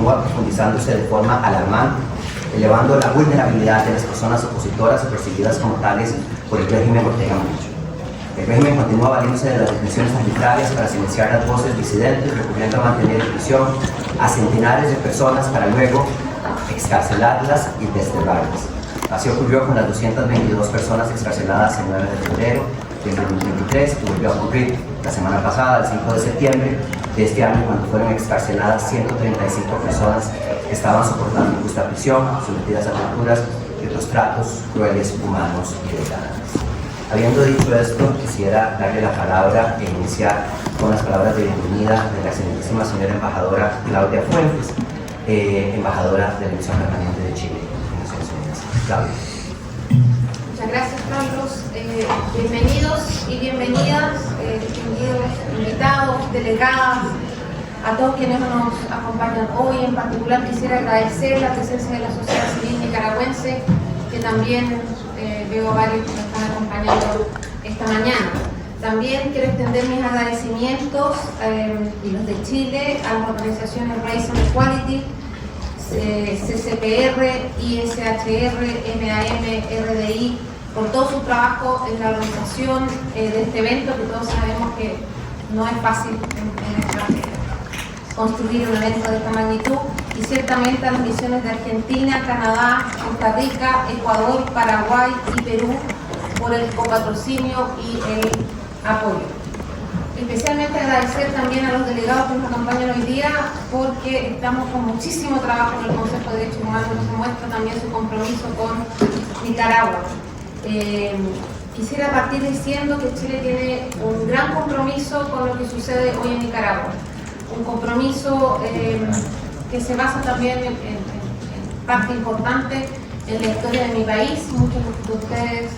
continúa profundizándose de forma alarmante, elevando la vulnerabilidad de las personas opositoras o perseguidas como tales por el régimen Ortega Murillo. El régimen continúa valiéndose de las detenciones arbitrarias para silenciar las voces disidentes, recurriendo a mantener en prisión a centenares de personas para luego excarcelarlas y desterrarlas. Así ocurrió con las 222 personas excarceladas el 9 de febrero del 2023, que volvió a ocurrir la semana pasada, el 5 de septiembre de este año, cuando fueron excarceladas 135 personas que estaban soportando injusta prisión, sometidas a torturas y otros tratos crueles, humanos y degradantes. Habiendo dicho esto, quisiera darle la palabra e iniciar con las palabras de bienvenida de la excelentísima señora embajadora Claudia Fuentes, embajadora de la Misión Permanente de Chile en Naciones Unidas. Claudia. Muchas gracias, Carlos. Bienvenidos y bienvenidas, distinguidos invitados, delegadas, a todos quienes nos acompañan hoy. En particular quisiera agradecer la presencia de la sociedad civil nicaragüense, que también veo a varios que nos están acompañando esta mañana. También quiero extender mis agradecimientos y los de Chile a las organizaciones Race and Equality, CCPR, ISHR, MAM, RDI, por todo su trabajo en la organización de este evento, que todos sabemos que no es fácil construir un evento de esta magnitud, y ciertamente a las misiones de Argentina, Canadá, Costa Rica, Ecuador, Paraguay y Perú por el copatrocinio y el apoyo. Especialmente agradecer también a los delegados que nos acompañan hoy día, porque estamos con muchísimo trabajo en el Consejo de Derechos Humanos, que se muestra también su compromiso con Nicaragua. Quisiera partir diciendo que Chile tiene un gran compromiso con lo que sucede hoy en Nicaragua. Un compromiso que se basa también en parte importante en la historia de mi país. Muchos de ustedes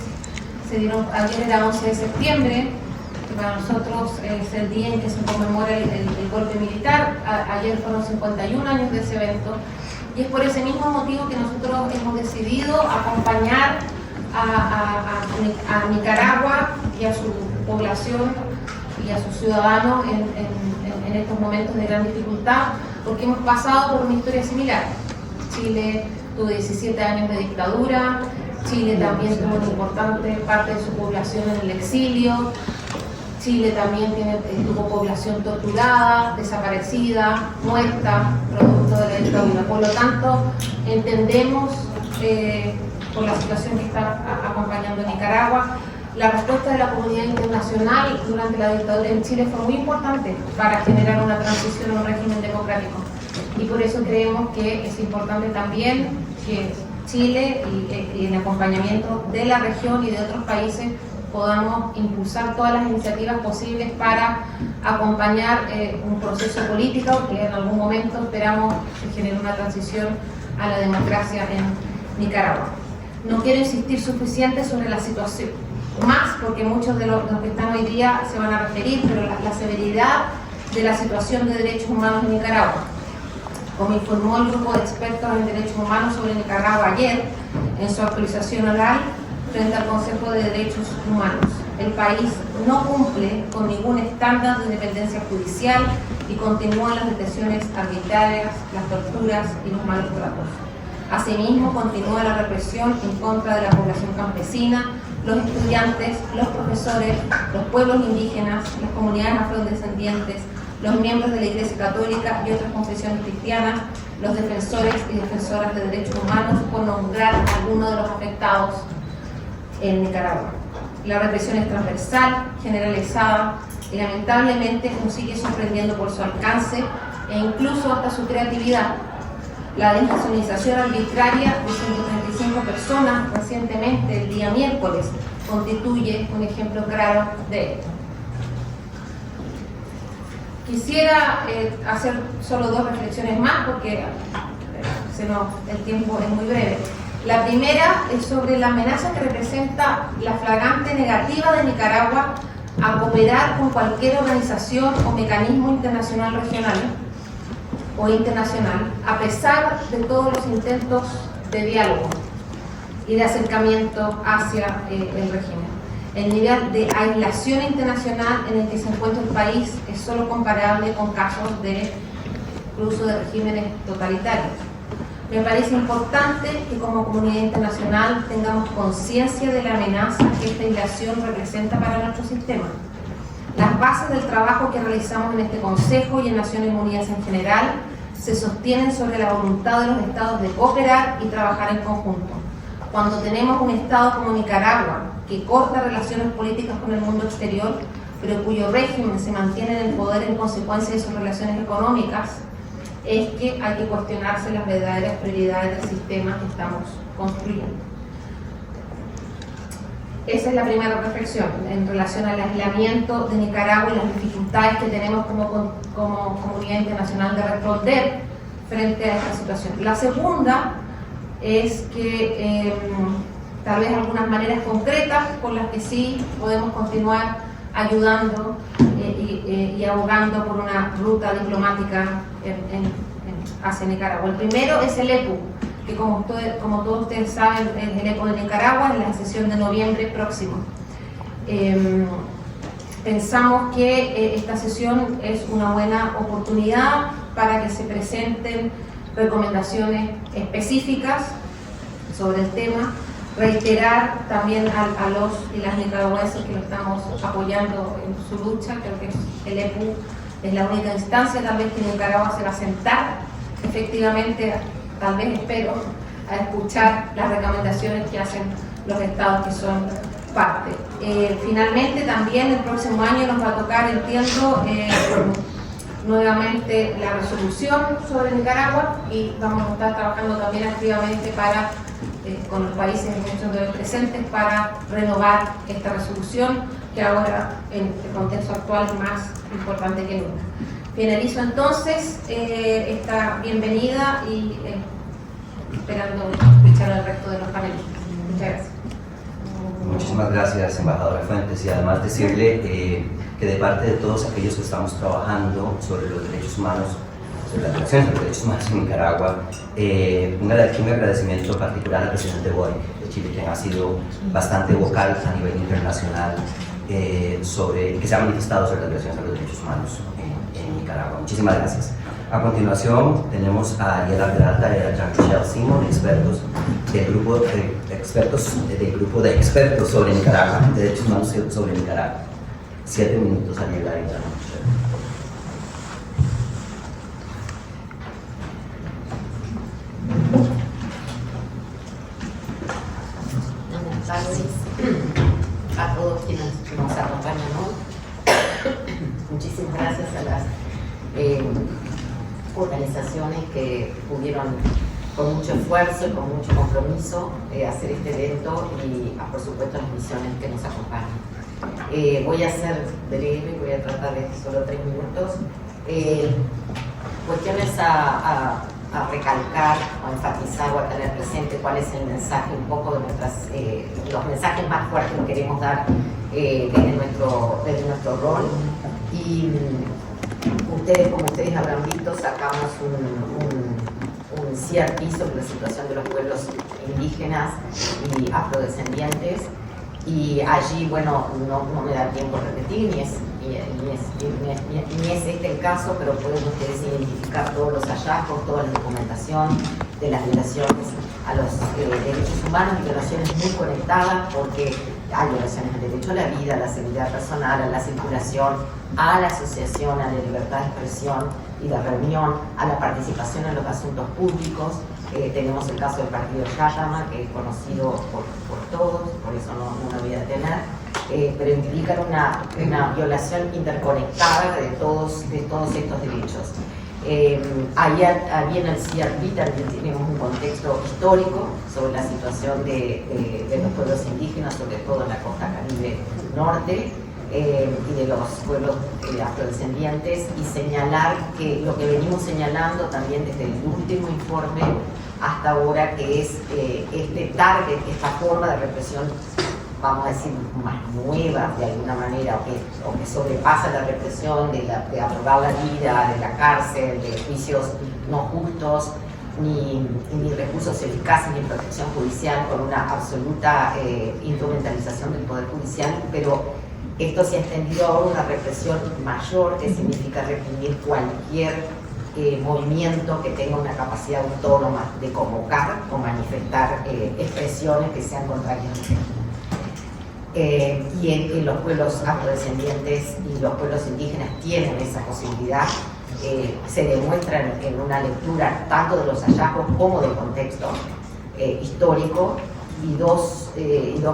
se dieron, ayer era 11 de septiembre, que para nosotros es el día en que se conmemora el golpe militar. Ayer fueron 51 años de ese evento, y es por ese mismo motivo que nosotros hemos decidido acompañar a Nicaragua y a su población y a sus ciudadanos en estos momentos de gran dificultad, porque hemos pasado por una historia similar. Chile tuvo 17 años de dictadura, Chile también tuvo una importante parte de su población en el exilio, Chile también tuvo población torturada, desaparecida, muerta, producto de la dictadura. Por lo tanto, entendemos por la situación que está acompañando Nicaragua, la respuesta de la comunidad internacional durante la dictadura en Chile fue muy importante para generar una transición a un régimen democrático. Y por eso creemos que es importante también que Chile y en acompañamiento de la región y de otros países podamos impulsar todas las iniciativas posibles para acompañar un proceso político que en algún momento esperamos que genere una transición a la democracia en Nicaragua. No quiero insistir suficiente sobre la situación, más porque muchos de los que están hoy día se van a referir, pero la severidad de la situación de derechos humanos en Nicaragua. Como informó el grupo de expertos en derechos humanos sobre Nicaragua ayer, en su actualización oral frente al Consejo de Derechos Humanos, el país no cumple con ningún estándar de independencia judicial y continúan las detenciones arbitrarias, las torturas y los malos tratos. Asimismo, continúa la represión en contra de la población campesina, los estudiantes, los profesores, los pueblos indígenas, las comunidades afrodescendientes, los miembros de la Iglesia Católica y otras confesiones cristianas, los defensores y defensoras de derechos humanos, por nombrar algunos de los afectados en Nicaragua. La represión es transversal, generalizada y lamentablemente nos sigue sorprendiendo por su alcance e incluso hasta su creatividad. La desnacionalización arbitraria de 135 personas recientemente, el día miércoles, constituye un ejemplo claro de esto. Quisiera hacer solo dos reflexiones más porque el tiempo es muy breve. La primera es sobre la amenaza que representa la flagrante negativa de Nicaragua a cooperar con cualquier organización o mecanismo internacional regional o internacional, a pesar de todos los intentos de diálogo y de acercamiento hacia el régimen. El nivel de aislación internacional en el que se encuentra el país es solo comparable con casos de incluso de regímenes totalitarios. Me parece importante que como comunidad internacional tengamos conciencia de la amenaza que esta aislación representa para nuestro sistema. Las bases del trabajo que realizamos en este Consejo y en Naciones Unidas en general se sostienen sobre la voluntad de los Estados de cooperar y trabajar en conjunto. Cuando tenemos un Estado como Nicaragua, que corta relaciones políticas con el mundo exterior, pero cuyo régimen se mantiene en el poder en consecuencia de sus relaciones económicas, es que hay que cuestionarse las verdaderas prioridades del sistema que estamos construyendo. Esa es la primera reflexión en relación al aislamiento de Nicaragua y las dificultades que tenemos como comunidad internacional de responder frente a esta situación. La segunda es que tal vez algunas maneras concretas con las que sí podemos continuar ayudando y abogando por una ruta diplomática hacia Nicaragua. El primero es el EPU, que como todos ustedes saben, el EPU de Nicaragua en la sesión de noviembre próximo. Pensamos que esta sesión es una buena oportunidad para que se presenten recomendaciones específicas sobre el tema, reiterar también a los y las nicaragüenses que lo estamos apoyando en su lucha. Creo que el EPU es la única instancia tal vez que Nicaragua se va a sentar efectivamente, tal vez espero, a escuchar las recomendaciones que hacen los estados que son parte. Finalmente también el próximo año nos va a tocar, entiendo, nuevamente la resolución sobre Nicaragua, y vamos a estar trabajando también activamente para con los países en función de los presentes para renovar esta resolución, que ahora en el contexto actual es más importante que nunca. Finalizo entonces esta bienvenida y esperando escuchar al resto de los panelistas. Muchas gracias. Muchísimas gracias, embajadora Fuentes, y además decirle que de parte de todos aquellos que estamos trabajando sobre los derechos humanos, sobre las violaciones de los derechos humanos en Nicaragua, un agradecimiento particular al presidente Boric de Chile, quien ha sido bastante vocal a nivel internacional que se ha manifestado sobre las violaciones de los derechos humanos en Nicaragua. Muchísimas gracias. A continuación tenemos a Ariela Peralta y a Jean-Michel Simon, expertos del grupo de expertos sobre Nicaragua, derechos humanos sobre Nicaragua. 7 minutos, Ariela y Jean-Michel. Buenas tardes a todos quienes nos acompañan hoy. Muchísimas gracias a las organizaciones que pudieron con mucho esfuerzo y con mucho compromiso hacer este evento, y por supuesto las misiones que nos acompañan. Voy a ser breve, voy a tratar de solo 3 minutos. Cuestiones a recalcar o enfatizar o a tener presente cuál es el mensaje, un poco de los mensajes más fuertes que queremos dar desde nuestro rol. Y como ustedes habrán visto, sacamos un CRP sobre la situación de los pueblos indígenas y afrodescendientes, y allí, bueno, no me da tiempo a repetir, ni es este el caso, pero pueden ustedes identificar todos los hallazgos, toda la documentación de las violaciones a los derechos humanos, violaciones muy conectadas, porque hay violaciones al derecho a la vida, a la seguridad personal, a la circulación, a la asociación, a la libertad de expresión y de reunión, a la participación en los asuntos públicos. Tenemos el caso del partido Yatama, que es conocido por todos, por eso no lo voy a detener, pero implican una violación interconectada de todos estos derechos. Ahí en el CRP también tenemos un contexto histórico sobre la situación de los pueblos indígenas, sobre todo en la costa Caribe Norte, y de los pueblos afrodescendientes, y señalar que lo que venimos señalando también desde el último informe hasta ahora, que es este target, esta forma de represión, vamos a decir, más nueva de alguna manera, o que sobrepasa la represión de aprobar la vida, de la cárcel, de juicios no justos, ni recursos eficaces, ni protección judicial, con una absoluta instrumentalización del Poder Judicial, pero esto se ha extendido ahora a una represión mayor, que significa reprimir cualquier movimiento que tenga una capacidad autónoma de convocar o manifestar expresiones que sean contrarias al régimen. Y los pueblos afrodescendientes y los pueblos indígenas tienen esa posibilidad. Se demuestra en una lectura tanto de los hallazgos como del contexto histórico, y dos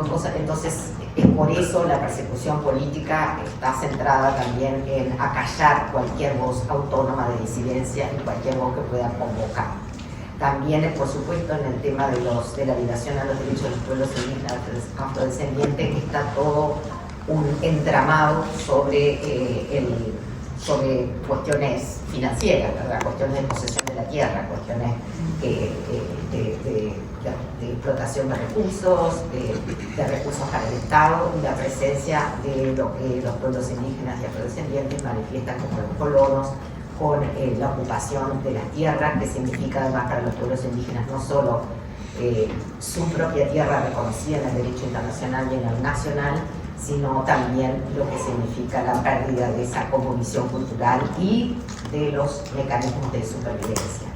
cosas. Entonces, por eso la persecución política está centrada también en acallar cualquier voz autónoma de disidencia y cualquier voz que pueda convocar. También, por supuesto, en el tema de la violación a los derechos de los pueblos indígenas afrodescendientes está todo un entramado sobre cuestiones financieras, ¿verdad? Cuestiones de posesión de la tierra, cuestiones de explotación de recursos para el Estado, y la presencia de lo que los pueblos indígenas y afrodescendientes manifiestan como los colonos, con la ocupación de las tierras, que significa además para los pueblos indígenas no solo su propia tierra reconocida en el derecho internacional y en el nacional, sino también lo que significa la pérdida de esa cosmovisión cultural y de los mecanismos de supervivencia.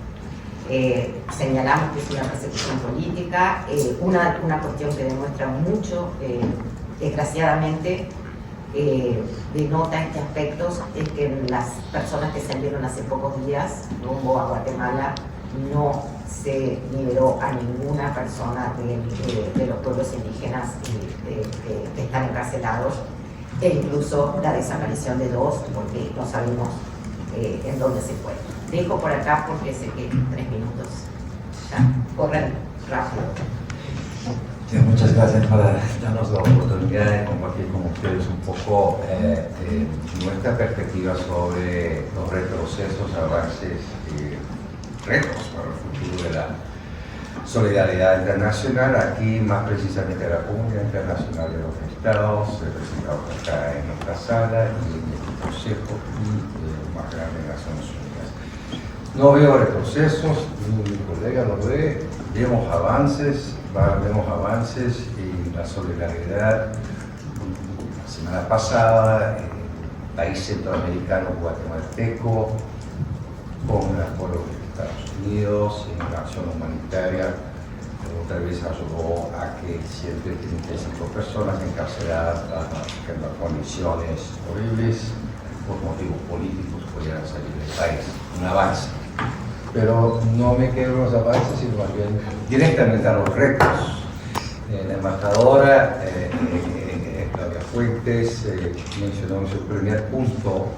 Señalamos que es una persecución política. Una cuestión que demuestra mucho, desgraciadamente, denota este aspecto, es que las personas que salieron hace pocos días rumbo a Guatemala no se liberó a ninguna persona de los pueblos indígenas que están encarcelados, e incluso la desaparición de dos, porque no sabemos en dónde se fue. Dejo por acá porque sé que 3 minutos ya corren rápido. Sí, muchas gracias por darnos la oportunidad de compartir con ustedes un poco nuestra perspectiva sobre los retrocesos, avances y retos para el futuro de la solidaridad internacional, aquí más precisamente la Comunidad Internacional de los Estados, representados acá en nuestra sala y en el Consejo y más grande de Naciones Unidas. No veo retrocesos, ni mi colega lo ve, vemos avances y la solidaridad. La semana pasada, el país centroamericano guatemalteco, con el apoyo de Estados Unidos en la acción humanitaria, otra vez ayudó a que 135 personas encarceladas en las condiciones horribles por motivos políticos pudieran salir del país. Un avance. Pero no me quedo en los avances, sino más bien directamente a los retos. La embajadora Claudia Fuentes mencionó en su primer punto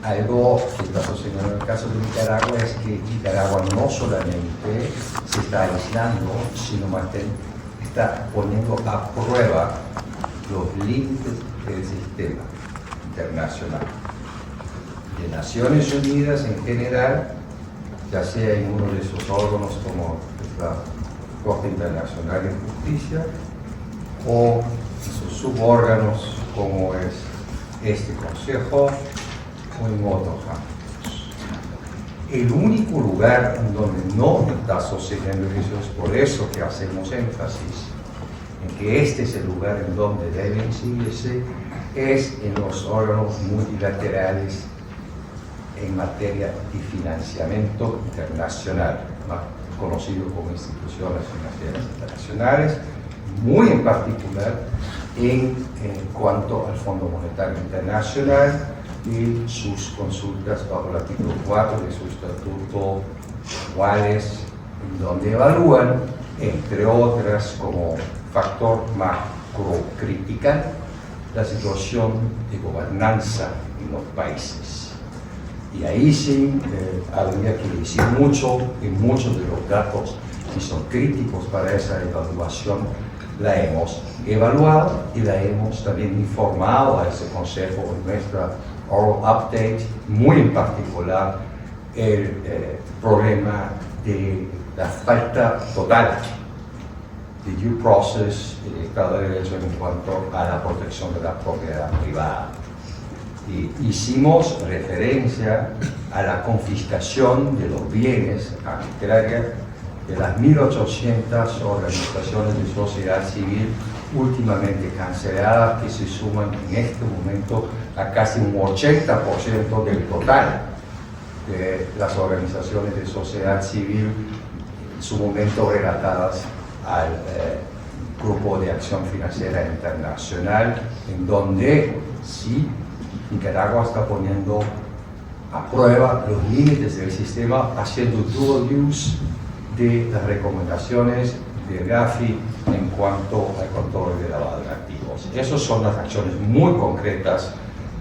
algo que está sucediendo en el caso de Nicaragua, es que Nicaragua no solamente se está aislando, sino más bien está poniendo a prueba los límites del sistema internacional, de Naciones Unidas en general, ya sea en uno de sus órganos como la Corte Internacional de Justicia o sus subórganos como es este Consejo o en otros ámbitos. El único lugar en donde no está sucediendo eso, es por eso que hacemos énfasis en que este es el lugar en donde deben seguirse, es en los órganos multilaterales en materia de financiamiento internacional, más conocido como instituciones financieras internacionales, muy en particular en cuanto al Fondo Monetario Internacional y sus consultas bajo el artículo 4 de su estatuto anuales, donde evalúan, entre otras, como factor macrocritical, la situación de gobernanza en los países. Y ahí sí habría que decir mucho, y muchos de los datos que son críticos para esa evaluación la hemos evaluado y la hemos también informado a ese consejo en nuestra oral update, muy en particular el problema de la falta total de due process del Estado de Derecho en cuanto a la protección de la propiedad privada. Y hicimos referencia a la confiscación de los bienes arbitrarios de las 1.800 organizaciones de sociedad civil últimamente canceladas, que se suman en este momento a casi un 80% del total de las organizaciones de sociedad civil, en su momento relatadas al Grupo de Acción Financiera Internacional, en donde sí, Nicaragua está poniendo a prueba los límites del sistema, haciendo dual use de las recomendaciones del GAFI en cuanto al control de lavado de activos. Esas son las acciones muy concretas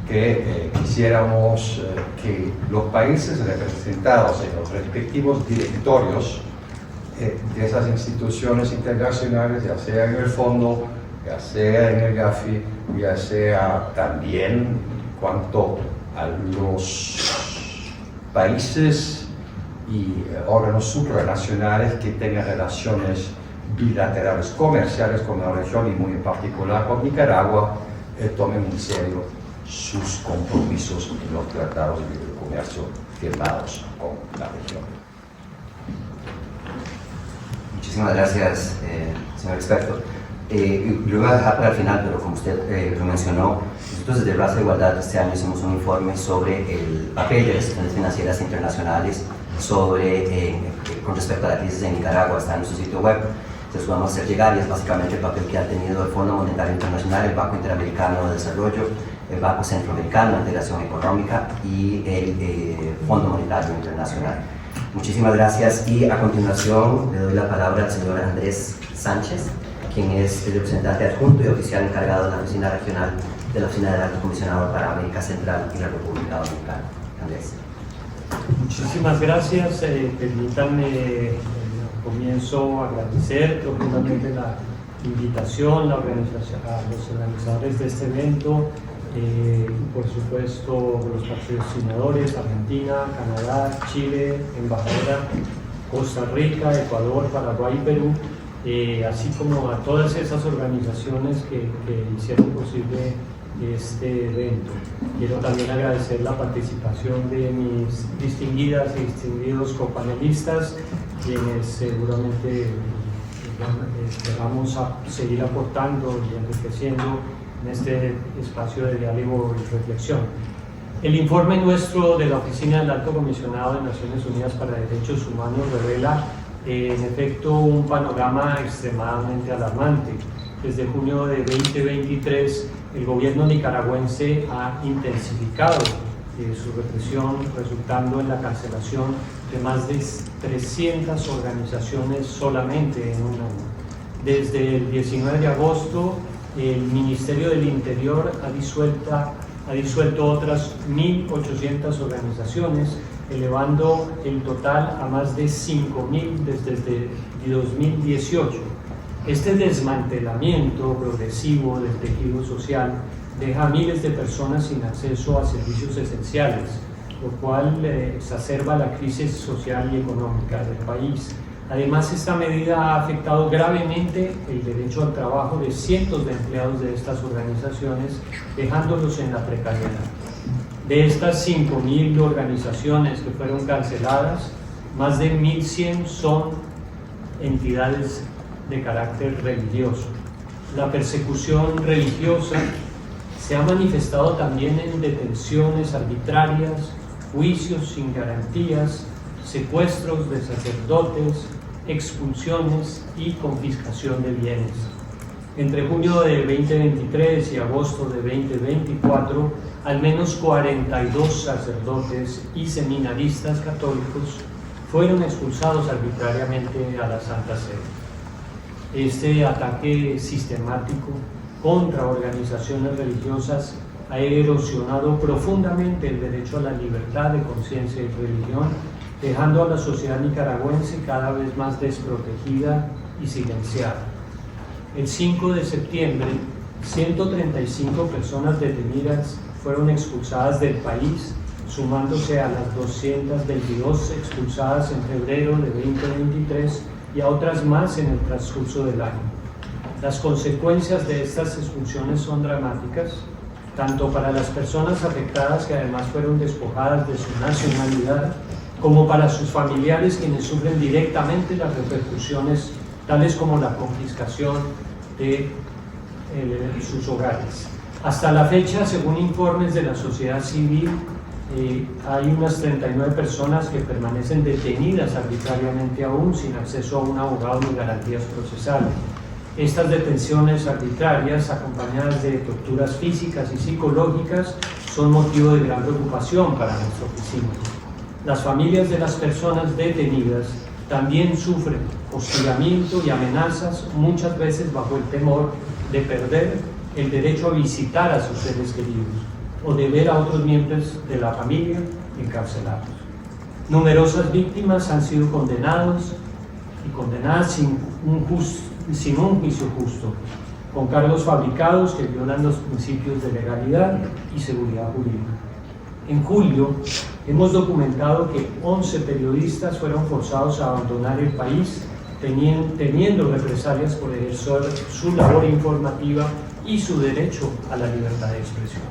que quisiéramos que los países representados en los respectivos directorios de esas instituciones internacionales, ya sea en el fondo, ya sea en el GAFI, ya sea también en cuanto a los países y órganos supranacionales que tengan relaciones bilaterales comerciales con la región y muy en particular con Nicaragua, tomen en serio sus compromisos en los tratados de libre comercio firmados con la región. Muchísimas gracias, señor experto. Lo voy a dejar para el final, pero como usted lo mencionó, nosotros desde Raza de Igualdad este año hicimos un informe sobre el papel de las instituciones financieras internacionales con respecto a la crisis de Nicaragua. Está en nuestro sitio web, se los podemos hacer llegar, y es básicamente el papel que ha tenido el Fondo Monetario Internacional, el Banco Interamericano de Desarrollo, el Banco Centroamericano de Integración Económica y el Fondo Monetario Internacional. Muchísimas gracias, y a continuación le doy la palabra al señor Andrés Sánchez, quien es el representante adjunto y oficial encargado de la Oficina Regional de la Oficina del Alto Comisionado para América Central y la República Dominicana. Andrés. Muchísimas gracias. Permítanme comienzo a agradecer profundamente la invitación a los organizadores de este evento, por supuesto los patrocinadores, Argentina, Canadá, Chile, Embajadora, Costa Rica, Ecuador, Paraguay y Perú, así como a todas esas organizaciones que hicieron posible este evento. Quiero también agradecer la participación de mis distinguidas y distinguidos companelistas, quienes seguramente vamos a seguir aportando y enriqueciendo en este espacio de diálogo y reflexión. El informe nuestro de la Oficina del Alto Comisionado de Naciones Unidas para Derechos Humanos revela en efecto un panorama extremadamente alarmante. Desde junio de 2023, el gobierno nicaragüense ha intensificado su represión, resultando en la cancelación de más de 300 organizaciones solamente en un año. Desde el 19 de agosto, el Ministerio del Interior ha disuelto otras 1.800 organizaciones, elevando el total a más de 5.000 desde 2018. Este desmantelamiento progresivo del tejido social deja a miles de personas sin acceso a servicios esenciales, lo cual exacerba la crisis social y económica del país. Además, esta medida ha afectado gravemente el derecho al trabajo de cientos de empleados de estas organizaciones, dejándolos en la precariedad. De estas 5.000 organizaciones que fueron canceladas, más de 1.100 son entidades de carácter religioso. La persecución religiosa se ha manifestado también en detenciones arbitrarias, juicios sin garantías, secuestros de sacerdotes, expulsiones y confiscación de bienes. Entre junio de 2023 y agosto de 2024, al menos 42 sacerdotes y seminaristas católicos fueron expulsados arbitrariamente a la Santa Sede. Este ataque sistemático contra organizaciones religiosas ha erosionado profundamente el derecho a la libertad de conciencia y religión, dejando a la sociedad nicaragüense cada vez más desprotegida y silenciada. El 5 de septiembre, 135 personas detenidas fueron expulsadas del país, sumándose a las 222 expulsadas en febrero de 2023 y a otras más en el transcurso del año. Las consecuencias de estas expulsiones son dramáticas, tanto para las personas afectadas, que además fueron despojadas de su nacionalidad, como para sus familiares, quienes sufren directamente las repercusiones, tales como la confiscación de sus hogares. Hasta la fecha, según informes de la sociedad civil, Hay unas 39 personas que permanecen detenidas arbitrariamente aún sin acceso a un abogado ni garantías procesales. Estas detenciones arbitrarias, acompañadas de torturas físicas y psicológicas, son motivo de gran preocupación para nuestra oficina. Las familias de las personas detenidas también sufren hostigamiento y amenazas, muchas veces bajo el temor de perder el derecho a visitar a sus seres queridos o de ver a otros miembros de la familia encarcelados. Numerosas víctimas han sido condenadas sin un juicio justo, con cargos fabricados que violan los principios de legalidad y seguridad jurídica. En julio, hemos documentado que 11 periodistas fueron forzados a abandonar el país teniendo represalias por ejercer su labor informativa y su derecho a la libertad de expresión.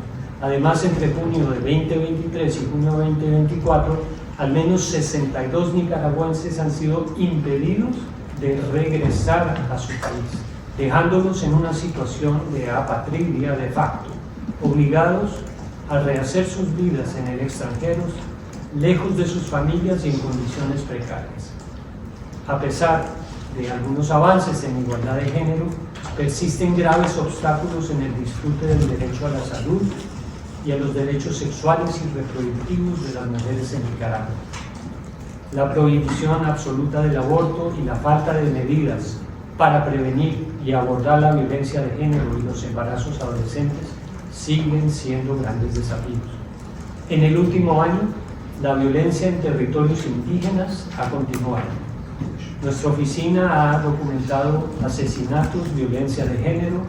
Además, entre junio de 2023 y junio de 2024, al menos 62 nicaragüenses han sido impedidos de regresar a su país, dejándolos en una situación de apatridia de facto, obligados a rehacer sus vidas en el extranjero, lejos de sus familias y en condiciones precarias. A pesar de algunos avances en igualdad de género, persisten graves obstáculos en el disfrute del derecho a la salud y a los derechos sexuales y reproductivos de las mujeres en Nicaragua. La prohibición absoluta del aborto y la falta de medidas para prevenir y abordar la violencia de género y los embarazos adolescentes siguen siendo grandes desafíos. En el último año, la violencia en territorios indígenas ha continuado. Nuestra oficina ha documentado asesinatos, violencia de género,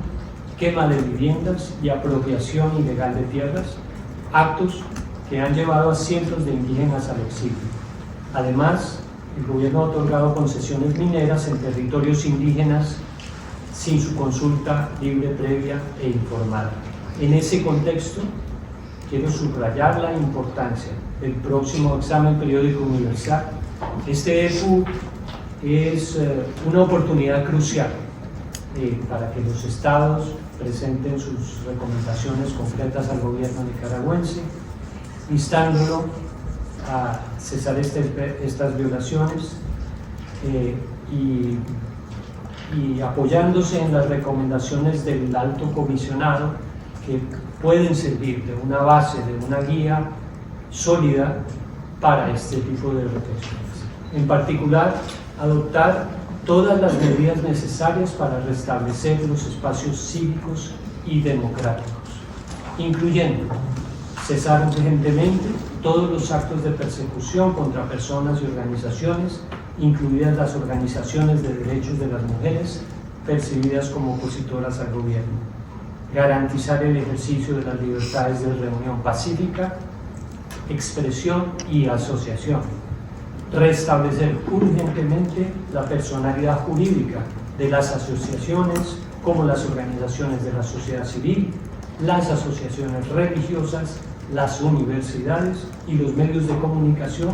quema de viviendas y apropiación ilegal de tierras, actos que han llevado a cientos de indígenas al exilio. Además, el gobierno ha otorgado concesiones mineras en territorios indígenas sin su consulta libre, previa e informada. En ese contexto, quiero subrayar la importancia del próximo examen periódico universal. Este EPU es una oportunidad crucial para que los estados presenten sus recomendaciones concretas al gobierno nicaragüense, instándolo a cesar estas violaciones y apoyándose en las recomendaciones del alto comisionado, que pueden servir de una base, de una guía sólida para este tipo de reflexiones. En particular, adoptar todas las medidas necesarias para restablecer los espacios cívicos y democráticos, incluyendo cesar urgentemente todos los actos de persecución contra personas y organizaciones, incluidas las organizaciones de derechos de las mujeres percibidas como opositoras al gobierno, garantizar el ejercicio de las libertades de reunión pacífica, expresión y asociación, restablecer urgentemente la personalidad jurídica de las asociaciones como las organizaciones de la sociedad civil, las asociaciones religiosas, las universidades y los medios de comunicación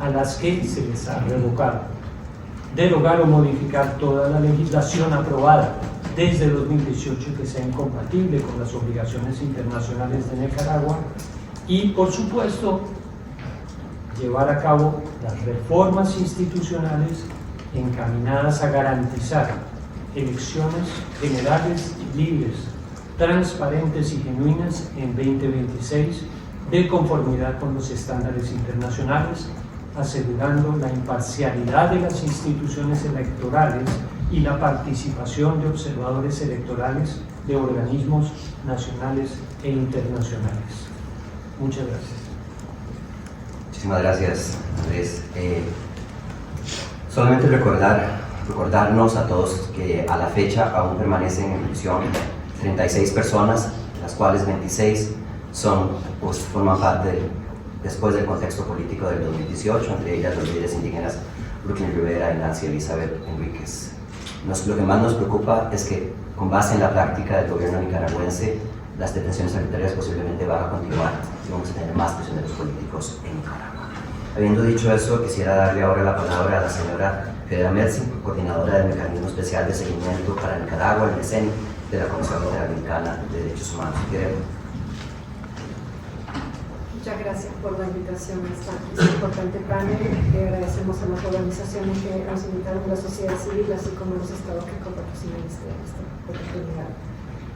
a las que se les ha revocado. Derogar o modificar toda la legislación aprobada desde 2018 que sea incompatible con las obligaciones internacionales de Nicaragua y, por supuesto, llevar a cabo las reformas institucionales encaminadas a garantizar elecciones generales libres, transparentes y genuinas en 2026, de conformidad con los estándares internacionales, asegurando la imparcialidad de las instituciones electorales y la participación de observadores electorales de organismos nacionales e internacionales. Muchas gracias. Muchísimas gracias, Andrés. Solamente recordarnos a todos que a la fecha aún permanecen en prisión 36 personas, las cuales 26 forman parte después del contexto político del 2018, entre ellas los líderes indígenas Brooklyn Rivera y Nancy Elizabeth Enríquez. Lo que más nos preocupa es que, con base en la práctica del gobierno nicaragüense, las detenciones arbitrarias posiblemente van a continuar y vamos a tener más prisioneros políticos en Nicaragua. Habiendo dicho eso, quisiera darle ahora la palabra a la señora Federa Merzi, coordinadora del Mecanismo Especial de Seguimiento para Nicaragua, el MECENI, de la Comisión Interamericana de Derechos Humanos. Muchas gracias por la invitación a este importante panel. Agradecemos a las organizaciones que nos invitaron, a la sociedad civil, así como a los estados que patrocinan esta oportunidad.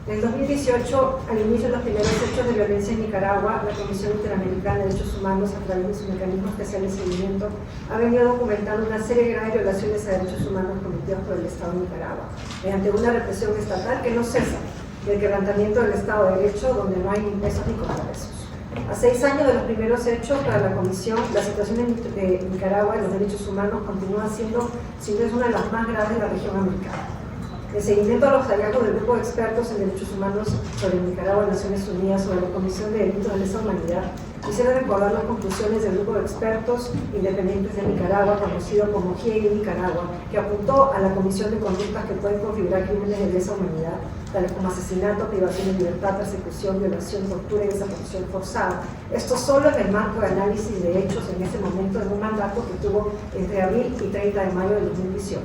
En 2018, al inicio de los primeros hechos de violencia en Nicaragua, la Comisión Interamericana de Derechos Humanos, a través de su mecanismo especial de seguimiento, ha venido documentando una serie grave de violaciones a derechos humanos cometidos por el Estado de Nicaragua, mediante una represión estatal que no cesa, del quebrantamiento del Estado de Derecho, donde no hay ni pesos ni contrapesos. A 6 años de los primeros hechos para la Comisión, la situación en Nicaragua de los derechos humanos continúa siendo, sin duda, una de las más graves de la región americana. En seguimiento a los hallazgos del grupo de expertos en derechos humanos sobre Nicaragua de Naciones Unidas sobre la Comisión de Delitos de Lesa Humanidad, quisiera recordar las conclusiones del grupo de expertos independientes de Nicaragua, conocido como GIEI Nicaragua, que apuntó a la Comisión de conductas que pueden configurar crímenes de lesa humanidad, tales como asesinato, privación de libertad, persecución, violación, tortura y desaparición forzada. Esto solo en el marco de análisis de hechos en ese momento, en un mandato que tuvo entre abril y 30 de mayo de 2018.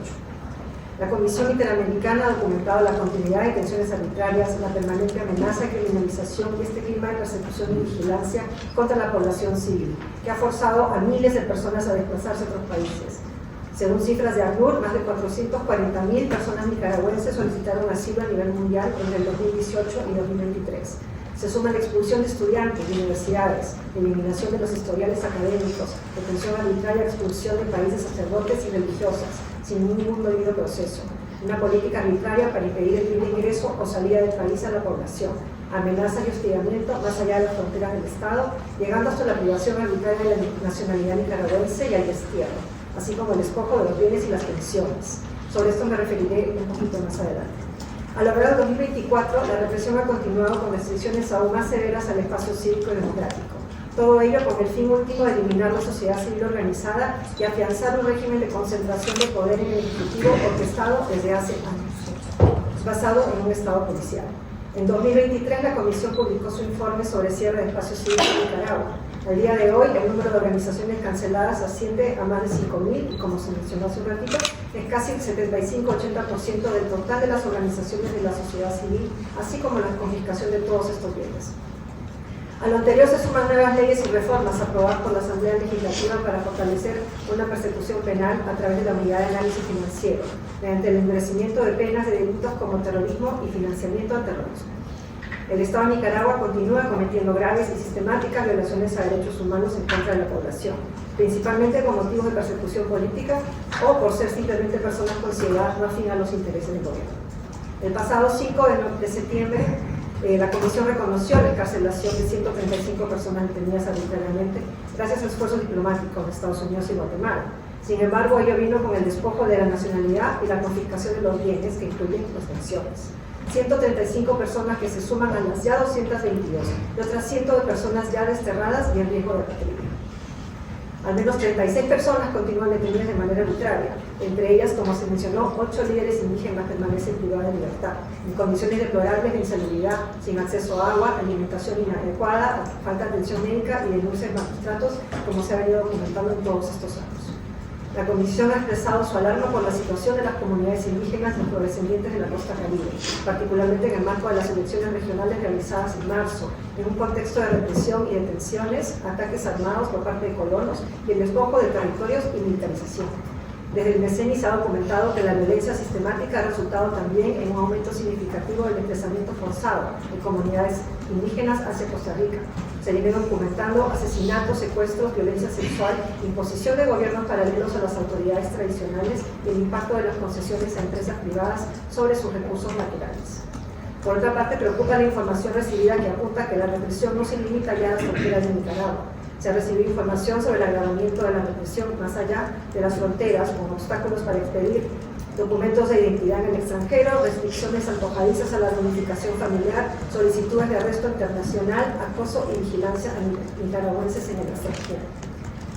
La Comisión Interamericana ha documentado la continuidad de detenciones arbitrarias, la permanente amenaza de criminalización y este clima de persecución y vigilancia contra la población civil, que ha forzado a miles de personas a desplazarse a otros países. Según cifras de ACNUR, más de 440.000 personas nicaragüenses solicitaron asilo a nivel mundial entre el 2018 y 2023. Se suma la expulsión de estudiantes de universidades, eliminación de los historiales académicos, detención arbitraria, expulsión del país de sacerdotes y religiosas, sin ningún debido proceso, una política arbitraria para impedir el libre ingreso o salida del país a la población, amenazas y hostigamiento más allá de las fronteras del Estado, llegando hasta la privación arbitraria de la nacionalidad nicaragüense y al destierro, así como el despojo de los bienes y las pensiones. Sobre esto me referiré un poquito más adelante. A lo largo del 2024, la represión ha continuado con restricciones aún más severas al espacio cívico y democrático. Todo ello con el fin último de eliminar la sociedad civil organizada y afianzar un régimen de concentración de poder en el Ejecutivo orquestado desde hace años, basado en un Estado policial. En 2023, la Comisión publicó su informe sobre cierre de espacios cívicos en Nicaragua. Al día de hoy, el número de organizaciones canceladas asciende a más de 5.000 y, como se mencionó hace un ratito, es casi el 75-80% del total de las organizaciones de la sociedad civil, así como la confiscación de todos estos bienes. A lo anterior se suman nuevas leyes y reformas aprobadas por la Asamblea Legislativa para fortalecer una persecución penal a través de la Unidad de Análisis Financiero, mediante el endurecimiento de penas de delitos como terrorismo y financiamiento al terrorismo. El Estado de Nicaragua continúa cometiendo graves y sistemáticas violaciones a derechos humanos en contra de la población, principalmente con motivos de persecución política o por ser simplemente personas consideradas no afín a los intereses del gobierno. El pasado 5 de septiembre, la Comisión reconoció la encarcelación de 135 personas detenidas arbitrariamente gracias a esfuerzos diplomáticos de Estados Unidos y Guatemala. Sin embargo, ello vino con el despojo de la nacionalidad y la confiscación de los bienes, que incluyen las pensiones. 135 personas que se suman a las ya 222 y otras 100 de personas ya desterradas y en riesgo de repatriación. Al menos 36 personas continúan detenidas de manera arbitraria, entre ellas, como se mencionó, 8 líderes indígenas permanecen privadas de libertad, en condiciones deplorables de insalubridad, sin acceso a agua, alimentación inadecuada, falta de atención médica y denuncias de malos tratos, como se ha venido documentando en todos estos años. La Comisión ha expresado su alarma por la situación de las comunidades indígenas y afrodescendientes de la costa caribe, particularmente en el marco de las elecciones regionales realizadas en marzo, en un contexto de represión y detenciones, ataques armados por parte de colonos y el despojo de territorios y militarización. Desde el MECENI se ha documentado que la violencia sistemática ha resultado también en un aumento significativo del desplazamiento forzado de comunidades indígenas hacia Costa Rica. Se viene documentando asesinatos, secuestros, violencia sexual, imposición de gobiernos paralelos a las autoridades tradicionales y el impacto de las concesiones a empresas privadas sobre sus recursos naturales. Por otra parte, preocupa la información recibida que apunta que la represión no se limita ya a las fronteras de Nicaragua. Se ha recibido información sobre el agravamiento de la represión más allá de las fronteras, con obstáculos para expedir documentos de identidad en el extranjero, restricciones antojadizas a la reunificación familiar, solicitudes de arresto internacional, acoso y vigilancia a nicaragüenses en el extranjero.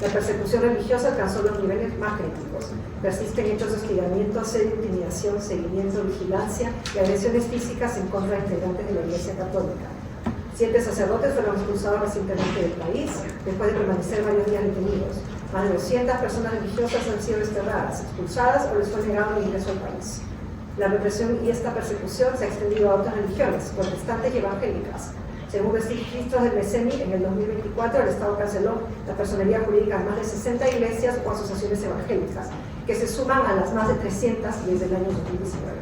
La persecución religiosa alcanzó los niveles más críticos. Persisten hechos de hostigamiento, asedio, intimidación, seguimiento, vigilancia y agresiones físicas en contra de integrantes de la Iglesia Católica. 7 sacerdotes fueron expulsados recientemente del país, después de permanecer varios días detenidos. Más de 200 personas religiosas han sido desterradas, expulsadas o les fue negado el ingreso al país. La represión y esta persecución se ha extendido a otras religiones, protestantes y evangélicas. Según registros del MECENI, en el 2024 el Estado canceló la personería jurídica de más de 60 iglesias o asociaciones evangélicas, que se suman a las más de 300 desde el año 2019.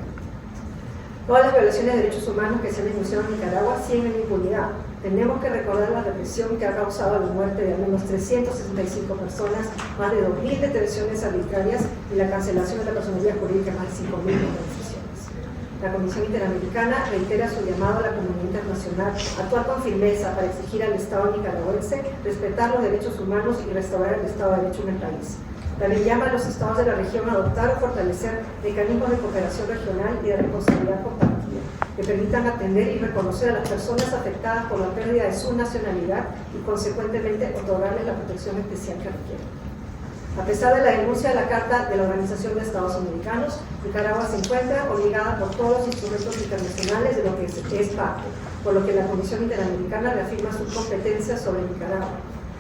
Todas las violaciones de derechos humanos que se han denunciado en Nicaragua siguen en impunidad. Tenemos que recordar la represión que ha causado la muerte de al menos 365 personas, más de 2.000 detenciones arbitrarias y la cancelación de la personería jurídica de más de 5.000 organizaciones. La Comisión Interamericana reitera su llamado a la comunidad internacional a actuar con firmeza para exigir al Estado nicaragüense respetar los derechos humanos y restaurar el Estado de Derecho en el país. También llama a los estados de la región a adoptar o fortalecer mecanismos de cooperación regional y de responsabilidad compartida que permitan atender y reconocer a las personas afectadas por la pérdida de su nacionalidad y, consecuentemente, otorgarles la protección especial que requieren. A pesar de la denuncia de la Carta de la Organización de Estados Americanos, Nicaragua se encuentra obligada por todos los instrumentos internacionales de lo que es parte, por lo que la Comisión Interamericana reafirma sus competencias sobre Nicaragua.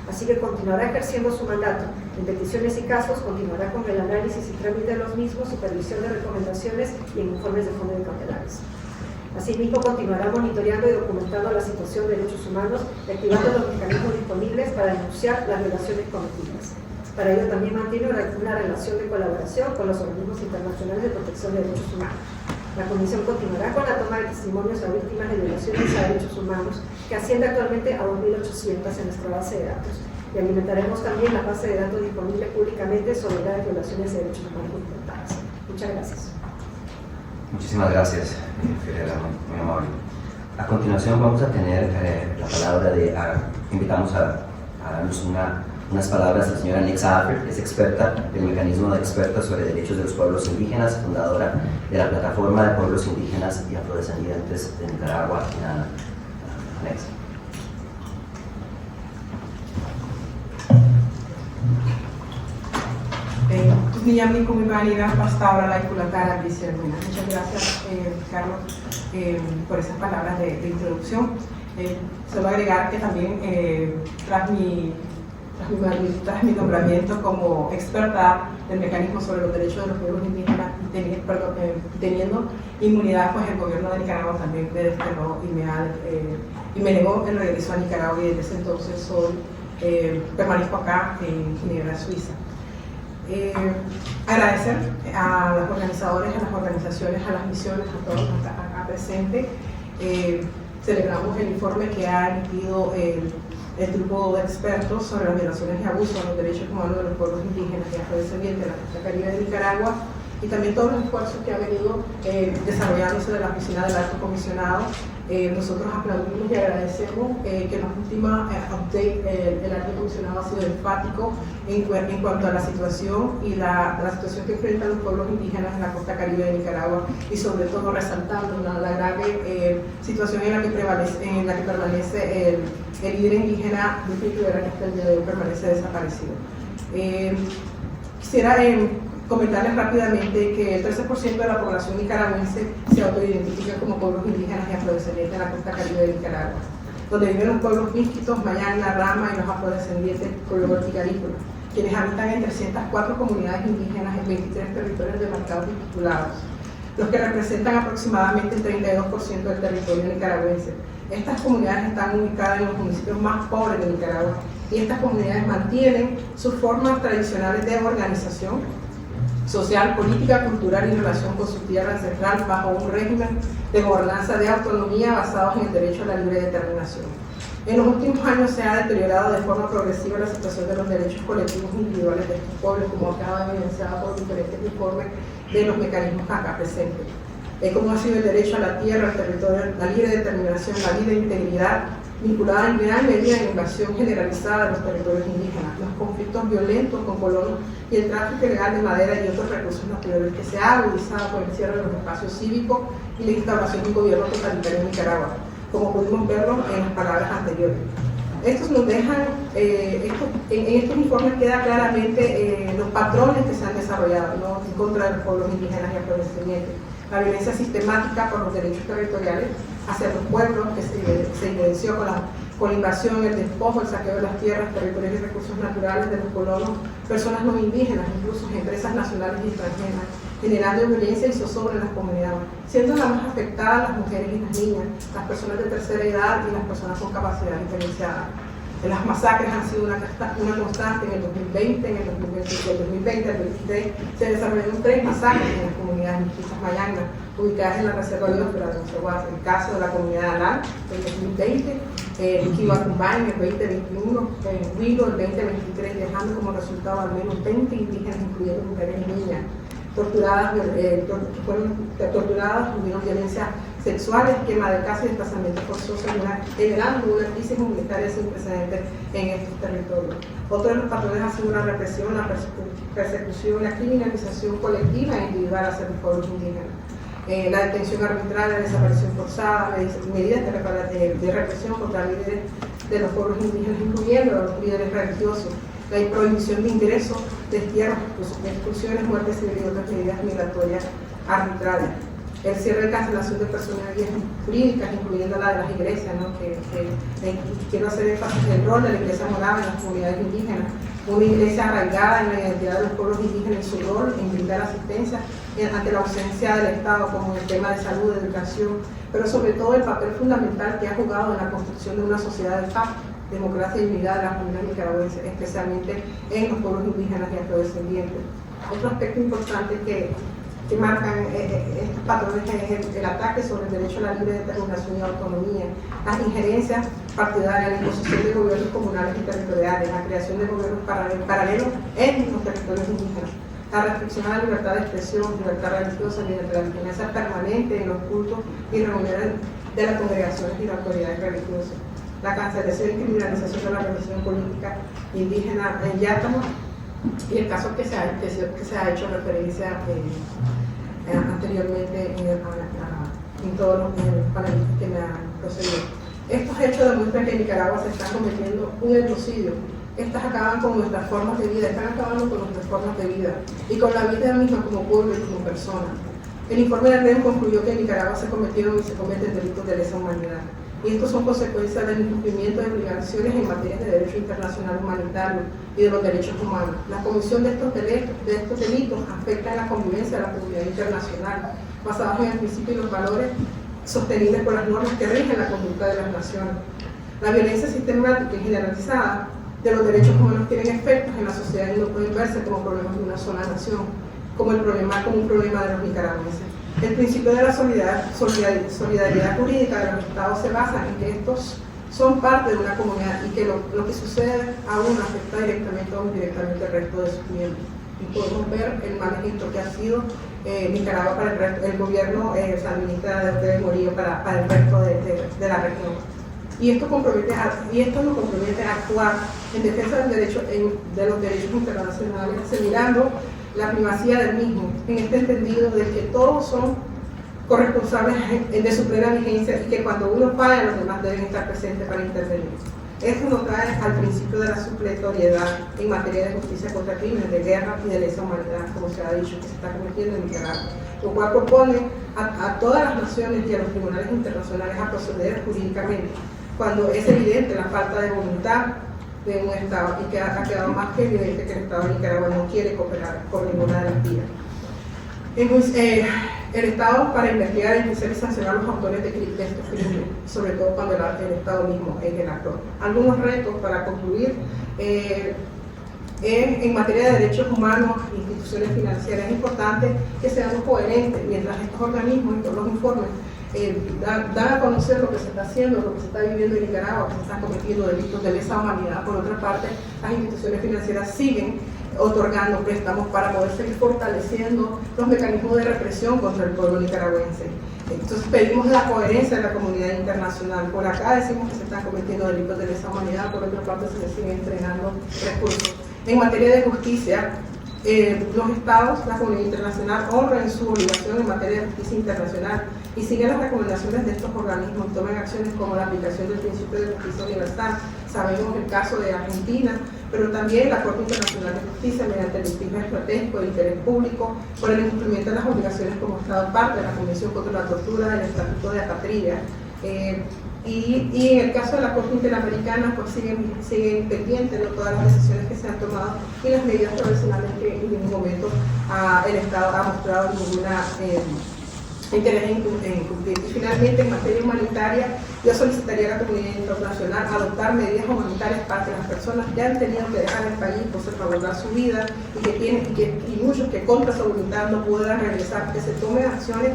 Así que continuará ejerciendo su mandato. En peticiones y casos continuará con el análisis y trámite de los mismos, supervisión de recomendaciones y en informes de fondo de cautelares. Asimismo, continuará monitoreando y documentando la situación de derechos humanos y activando los mecanismos disponibles para denunciar las violaciones cometidas. Para ello también mantiene una relación de colaboración con los organismos internacionales de protección de derechos humanos. La Comisión continuará con la toma de testimonios a víctimas de violaciones a derechos humanos, que asciende actualmente a 2.800 en nuestra base de datos. Y alimentaremos también la base de datos disponible públicamente sobre las violaciones de derechos humanos intentadas. Muchas gracias. Muchísimas gracias, Fiorella, muy amable. A continuación vamos a tener la palabra de, invitamos a darnos unas palabras a la señora Nexa Afer, que es experta del Mecanismo de Expertos sobre Derechos de los Pueblos Indígenas, fundadora de la Plataforma de Pueblos Indígenas y Afrodescendientes de Nicaragua. Nexa. Muchas gracias, Carlos, por esas palabras de introducción. Solo agregar que también tras mi nombramiento como experta del mecanismo sobre los derechos de los pueblos indígenas, teniendo inmunidad, pues el gobierno de Nicaragua también me desterró y me negó el regreso a Nicaragua, y desde ese entonces permanezco acá en Ginebra, Suiza. Agradecer a los organizadores, a las organizaciones, a las misiones, a todos acá presentes. Celebramos el informe que ha emitido el grupo de expertos sobre las violaciones y abusos a los derechos humanos de los pueblos indígenas y afrodescendientes de la costa caribe de Nicaragua, y también todos los esfuerzos que han venido desarrollándose de la Oficina del Alto Comisionado. Nosotros aplaudimos y agradecemos que en la última update el Alto Comisionado ha sido enfático en cuanto a la situación y la situación que enfrentan los pueblos indígenas en la costa caribe de Nicaragua, y sobre todo resaltando la grave situación en la que permanece el líder indígena Luis Rivera, que hasta el día de hoy permanece desaparecido. Quisiera comentarles rápidamente que el 13% de la población nicaragüense se autoidentifica como pueblos indígenas y afrodescendientes en la costa caribe de Nicaragua, donde viven los pueblos místicos, Mayangna, Rama y los afrodescendientes pueblos horticarícolas, quienes habitan en 304 comunidades indígenas en 23 territorios demarcados y titulados, los que representan aproximadamente el 32% del territorio nicaragüense. Estas comunidades están ubicadas en los municipios más pobres de Nicaragua, y estas comunidades mantienen sus formas tradicionales de organización social, política, cultural y relación con su tierra ancestral bajo un régimen de gobernanza de autonomía basados en el derecho a la libre determinación. En los últimos años se ha deteriorado de forma progresiva la situación de los derechos colectivos individuales de estos pueblos, como acaba evidenciado por diferentes informes de los mecanismos acá presentes, como ha sido el derecho a la tierra, al territorio, la libre determinación, la vida e integridad, vinculada en gran medida en la invasión generalizada de los territorios indígenas, los conflictos violentos con colonos y el tráfico ilegal de madera y otros recursos naturales, que se ha agudizado con el cierre de los espacios cívicos y la instauración de un gobierno totalitario en Nicaragua, como pudimos verlo en las palabras anteriores. Estos nos dejan, en estos informes queda claramente los patrones que se han desarrollado, ¿no?, en contra de los pueblos indígenas y afrodescendientes. La violencia sistemática por los derechos territoriales hacia los pueblos, que se evidenció con la invasión, el despojo, el saqueo de las tierras, territorios y recursos naturales de los colonos, personas no indígenas, incluso empresas nacionales y extranjeras, generando violencia y zozobra en las comunidades, siendo las más afectadas las mujeres y las niñas, las personas de tercera edad y las personas con capacidad diferenciada. Las masacres han sido una constante en el 2020, en el 2020 al 2023 se desarrollaron 3 masacres en las comunidades mestizas mayangas ubicadas en la Reserva Biosfera de Mozaguas. El caso de la comunidad Alán en el 2020, Kiwacumbá en el 2021, Huilo el 2023, dejando como resultado al menos 20 indígenas, incluyendo mujeres y niñas, torturadas, tuvieron violencia sexuales, quema de casa y desplazamiento forzoso, generando una crisis humanitaria sin precedentes en estos territorios. Otro de los patrones ha sido la represión, la persecución, la criminalización colectiva e individual hacia los pueblos indígenas. La detención arbitraria, la desaparición forzada, medidas de represión contra líderes de los pueblos indígenas, incluyendo a los líderes religiosos, la prohibición de ingresos, destierros, expulsiones, muertes civiles y otras medidas migratorias arbitrarias. El cierre de cancelación de personalidades jurídicas, incluyendo la de las iglesias, ¿no? Quiero hacer énfasis en el rol de la iglesia morada en las comunidades indígenas, una iglesia arraigada en la identidad de los pueblos indígenas y su rol en brindar asistencia ante la ausencia del Estado, como en el tema de salud, de educación, pero sobre todo el papel fundamental que ha jugado en la construcción de una sociedad de paz, democracia y unidad de las comunidades nicaragüenses, especialmente en los pueblos indígenas y afrodescendientes. Otro aspecto importante que marcan estos patrones es el ataque sobre el derecho a la libre determinación y autonomía, las injerencias partidarias, la imposición de gobiernos comunales y territoriales, la creación de gobiernos paralelos en los territorios indígenas, la restricción a la libertad de expresión, libertad religiosa mediante la vigilancia permanente en los cultos y reuniones de las congregaciones y las autoridades religiosas, la cancelación y criminalización de la represión política indígena en Yátamo y el caso que se ha hecho referencia anteriormente en todos los panelistas que me han procedido. Estos hechos demuestran que en Nicaragua se está cometiendo un etnocidio. Estas acaban con nuestras formas de vida, están acabando con nuestras formas de vida y con la vida misma como pueblo y como persona. El informe de REM concluyó que en Nicaragua se cometieron y se cometen delitos de lesa humanidad. Y estos son consecuencias del incumplimiento de obligaciones en materia de derecho internacional humanitario y de los derechos humanos. La comisión de estos delitos afecta la convivencia de la comunidad internacional, basados en el principio y los valores sostenibles por las normas que rigen la conducta de las naciones. La violencia sistemática y generalizada de los derechos humanos tienen efectos en la sociedad y no pueden verse como problemas de una sola nación, como un problema de los nicaragüenses. El principio de la solidaridad jurídica de los estados se basa en que estos son parte de una comunidad y que lo que sucede a uno afecta directamente o indirectamente al resto de sus miembros. Y podemos ver el mal ejemplo que ha sido Nicaragua para el gobierno sandinista de Morillo para el resto de la región. Y esto nos compromete a actuar en defensa de los derechos internacionales, asegurando la primacía del mismo, en este entendido de que todos son corresponsables de su plena vigencia y que cuando uno falla, los demás deben estar presentes para intervenir. Esto nos trae al principio de la supletoriedad en materia de justicia contra crímenes de guerra y de lesa humanidad, como se ha dicho, que se está cometiendo en Nicaragua, lo cual propone a todas las naciones y a los tribunales internacionales a proceder jurídicamente, cuando es evidente la falta de voluntad de un Estado y que ha quedado más que evidente que el Estado de Nicaragua no quiere cooperar por ninguna de las vías. El Estado, para investigar, enjuiciar y sancionar a los autores de estos crímenes, sobre todo cuando el Estado mismo es el actor. Algunos retos para concluir en materia de derechos humanos e instituciones financieras. Es importante que seamos coherentes mientras estos organismos y todos los informes dan a conocer lo que se está haciendo, lo que se está viviendo en Nicaragua, que se están cometiendo delitos de lesa humanidad. Por otra parte, las instituciones financieras siguen otorgando préstamos para poder seguir fortaleciendo los mecanismos de represión contra el pueblo nicaragüense. Entonces pedimos la coherencia de la comunidad internacional. Por acá decimos que se están cometiendo delitos de lesa humanidad, por otra parte se les siguen entregando recursos. En materia de justicia, los estados, la comunidad internacional honran su obligación en materia de justicia internacional y siguen las recomendaciones de estos organismos y toman acciones como la aplicación del principio de justicia universal. Sabemos el caso de Argentina, pero también la Corte Internacional de Justicia, mediante el litigio estratégico de interés público, por el incumplimiento de las obligaciones como Estado parte de la Convención contra la Tortura, del Estatuto de Apatrida. Y en el caso de la Corte Interamericana, pues siguen pendientes, ¿no?, todas las decisiones que se han tomado y las medidas provisionales que en ningún momento el Estado ha mostrado ninguna interés en cumplir. Y finalmente, en materia humanitaria, yo solicitaría a la comunidad internacional adoptar medidas humanitarias para que las personas que han tenido que dejar el país por salvaguardar su vida y muchos que contra su voluntad no puedan regresar, que se tomen acciones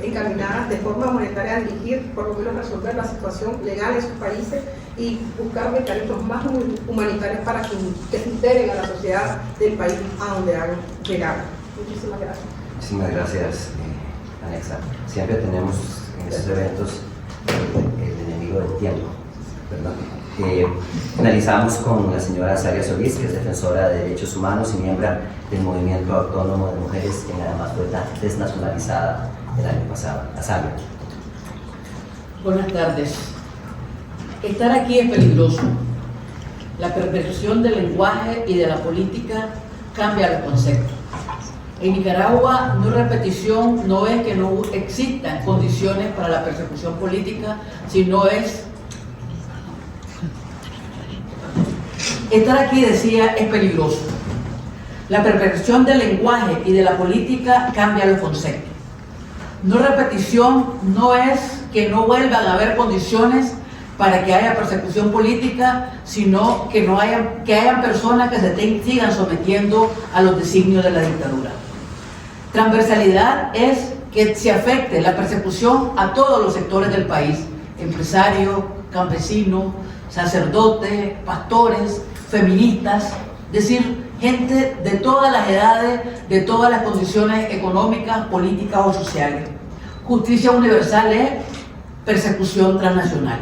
encaminadas de forma humanitaria a dirigir, por lo menos resolver la situación legal en sus países y buscar mecanismos más humanitarios para que se integren a la sociedad del país a donde han llegado. Muchísimas gracias. Muchísimas gracias, Anexa. Siempre tenemos en estos eventos el enemigo del tiempo, ¿verdad? Finalizamos con la señora Saria Solís, que es defensora de derechos humanos y miembro del Movimiento Autónomo de Mujeres, quien además fue desnacionalizada el año pasado. Asalia. Buenas tardes. Estar aquí es peligroso. La perversión del lenguaje y de la política cambia los conceptos. En Nicaragua no es repetición, no es que no existan condiciones para la persecución política, sino es... Estar aquí, decía, es peligroso. La perversión del lenguaje y de la política cambia los conceptos. No repetición, no es que no vuelvan a haber condiciones para que haya persecución política, sino que hayan personas que se sigan sometiendo a los designios de la dictadura. Transversalidad es que se afecte la persecución a todos los sectores del país: empresarios, campesinos, sacerdotes, pastores, feministas, es decir, gente de todas las edades, de todas las condiciones económicas, políticas o sociales. Justicia universal es persecución transnacional.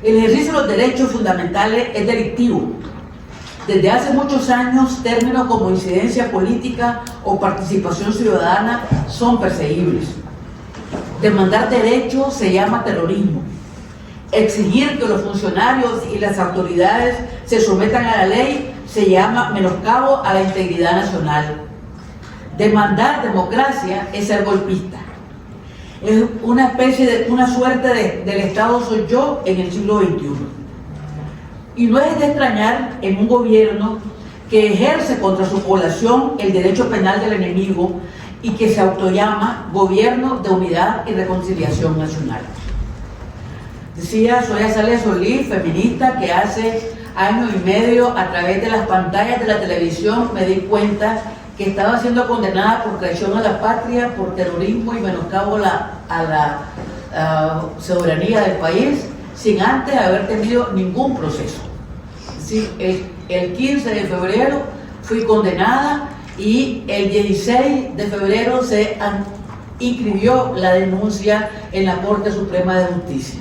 El ejercicio de los derechos fundamentales es delictivo. Desde hace muchos años, términos como incidencia política o participación ciudadana son perseguibles. Demandar derechos se llama terrorismo. Exigir que los funcionarios y las autoridades se sometan a la ley se llama menoscabo a la integridad nacional. Demandar democracia es ser golpista. Es una suerte del Estado soy yo en el siglo XXI. Y no es de extrañar en un gobierno que ejerce contra su población el derecho penal del enemigo y que se autollama Gobierno de Unidad y Reconciliación Nacional. Decía Zoya Salia Solís, feminista, que hace año y medio a través de las pantallas de la televisión me di cuenta que estaba siendo condenada por traición a la patria, por terrorismo y menoscabo a la soberanía del país, sin antes haber tenido ningún proceso. Es decir, el 15 de febrero fui condenada y el 16 de febrero se inscribió la denuncia en la Corte Suprema de Justicia.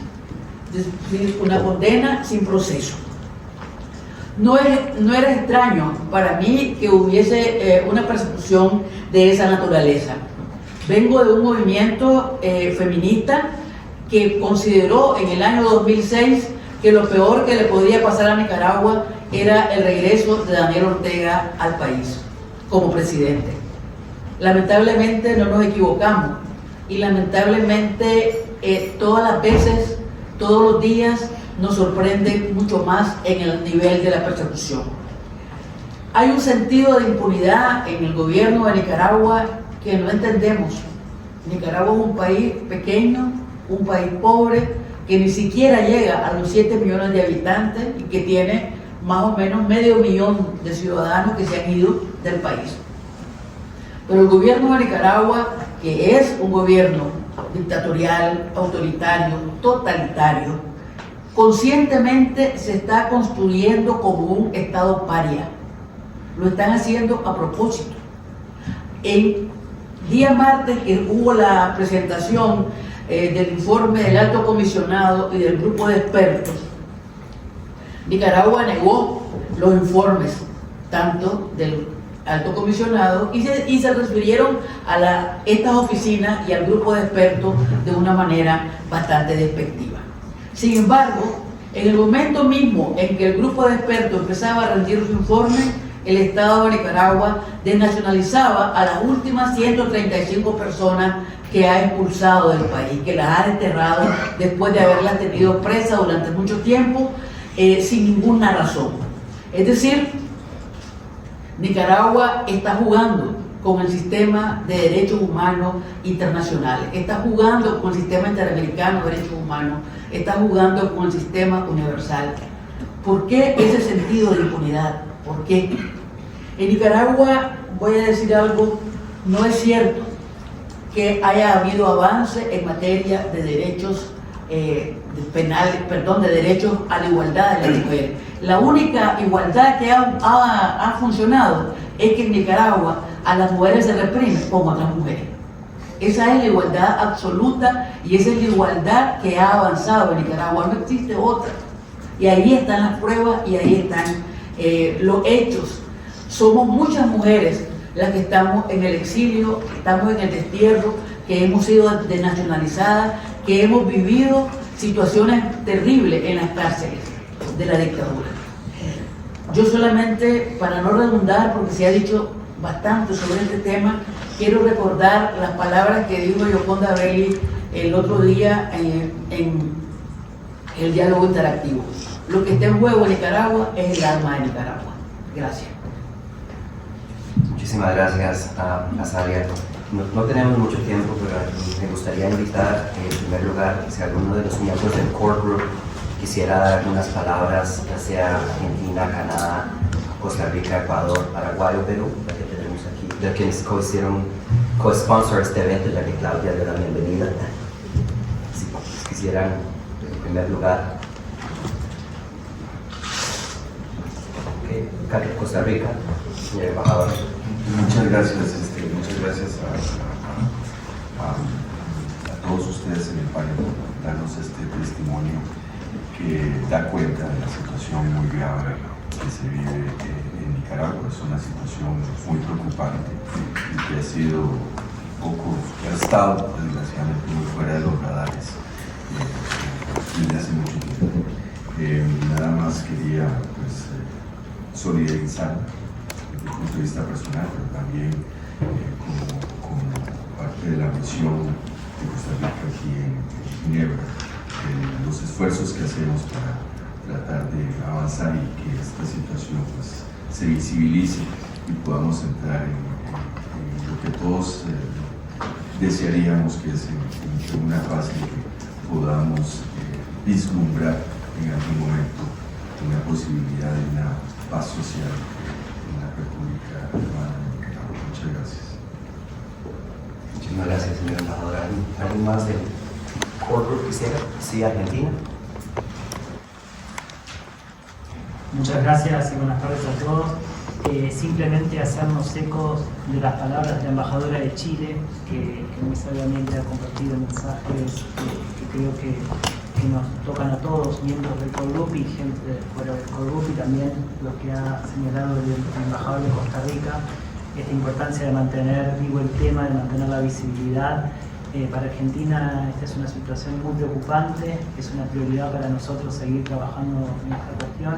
Es decir, una condena sin proceso. No era extraño para mí que hubiese una persecución de esa naturaleza. Vengo de un movimiento feminista que consideró en el año 2006 que lo peor que le podía pasar a Nicaragua era el regreso de Daniel Ortega al país como presidente. Lamentablemente no nos equivocamos y lamentablemente todas las veces, todos los días nos sorprende mucho más en el nivel de la persecución. Hay un sentido de impunidad en el gobierno de Nicaragua que no entendemos. Nicaragua es un país pequeño, un país pobre, que ni siquiera llega a los 7 millones de habitantes y que tiene más o menos medio millón de ciudadanos que se han ido del país. Pero el gobierno de Nicaragua, que es un gobierno dictatorial, autoritario, totalitario, conscientemente se está construyendo como un Estado paria. Lo están haciendo a propósito. El día martes que hubo la presentación del informe del Alto Comisionado y del grupo de expertos, Nicaragua negó los informes tanto del Alto Comisionado y se refirieron a estas oficinas y al grupo de expertos de una manera bastante despectiva. Sin embargo, en el momento mismo en que el grupo de expertos empezaba a rendir su informe, el Estado de Nicaragua desnacionalizaba a las últimas 135 personas que ha expulsado del país, que las ha desterrado después de haberlas tenido presas durante mucho tiempo sin ninguna razón. Es decir, Nicaragua está jugando con el sistema de derechos humanos internacionales, está jugando con el sistema interamericano de derechos humanos, está jugando con el sistema universal. ¿Por qué ese sentido de impunidad? ¿Por qué? En Nicaragua, voy a decir algo, no es cierto que haya habido avance en materia de derechos penales, de derechos a la igualdad de las mujeres. La única igualdad que ha funcionado es que en Nicaragua a las mujeres se reprimen como a otras mujeres. Esa es la igualdad absoluta y esa es la igualdad que ha avanzado en Nicaragua, no existe otra. Y ahí están las pruebas y ahí están los hechos. Somos muchas mujeres las que estamos en el exilio, estamos en el destierro, que hemos sido desnacionalizadas, que hemos vivido situaciones terribles en las cárceles de la dictadura. Yo solamente, para no redundar, porque se ha dicho bastante sobre este tema, quiero recordar las palabras que dijo Yoconda Belli el otro día en el diálogo interactivo. Lo que está en juego en Nicaragua es el alma de Nicaragua. Gracias. Muchísimas gracias a Azalia. No tenemos mucho tiempo, pero me gustaría invitar en primer lugar si alguno de los miembros del Core Group quisiera dar algunas palabras, ya sea Argentina, Canadá, Costa Rica, Ecuador, Paraguay o Perú, la que tenemos aquí, de quienes co-sponsor este evento, ya que Claudia le da la bienvenida. Si quisieran, en primer lugar, Costa Rica, señor embajador. Muchas gracias a todos ustedes en el panel por darnos este testimonio que da cuenta de la situación muy grave que se vive en Nicaragua. Es una situación muy preocupante y que ha sido que ha estado desgraciadamente muy fuera de los radares desde hace mucho tiempo. Nada más quería solidarizar desde el punto de vista personal, pero también como parte de la misión de Costa Rica aquí en Ginebra, los esfuerzos que hacemos para tratar de avanzar y que esta situación se visibilice y podamos entrar en lo que todos desearíamos, que es en una fase en que podamos vislumbrar en algún momento una posibilidad de una paz social en la República Hermana de Nicaragua. Muchas gracias. Muchísimas gracias, señor embajador. ¿Alguien más del Core Group quisiera? Sí, Argentina. Muchas gracias y buenas tardes a todos. Simplemente hacernos ecos de las palabras de la embajadora de Chile, que muy sabiamente ha compartido mensajes que creo que nos tocan a todos, miembros del Core Group y gente fuera del Core Group, y también lo que ha señalado el embajador de Costa Rica, esta importancia de mantener vivo el tema, de mantener la visibilidad. Para Argentina esta es una situación muy preocupante, es una prioridad para nosotros seguir trabajando en esta cuestión.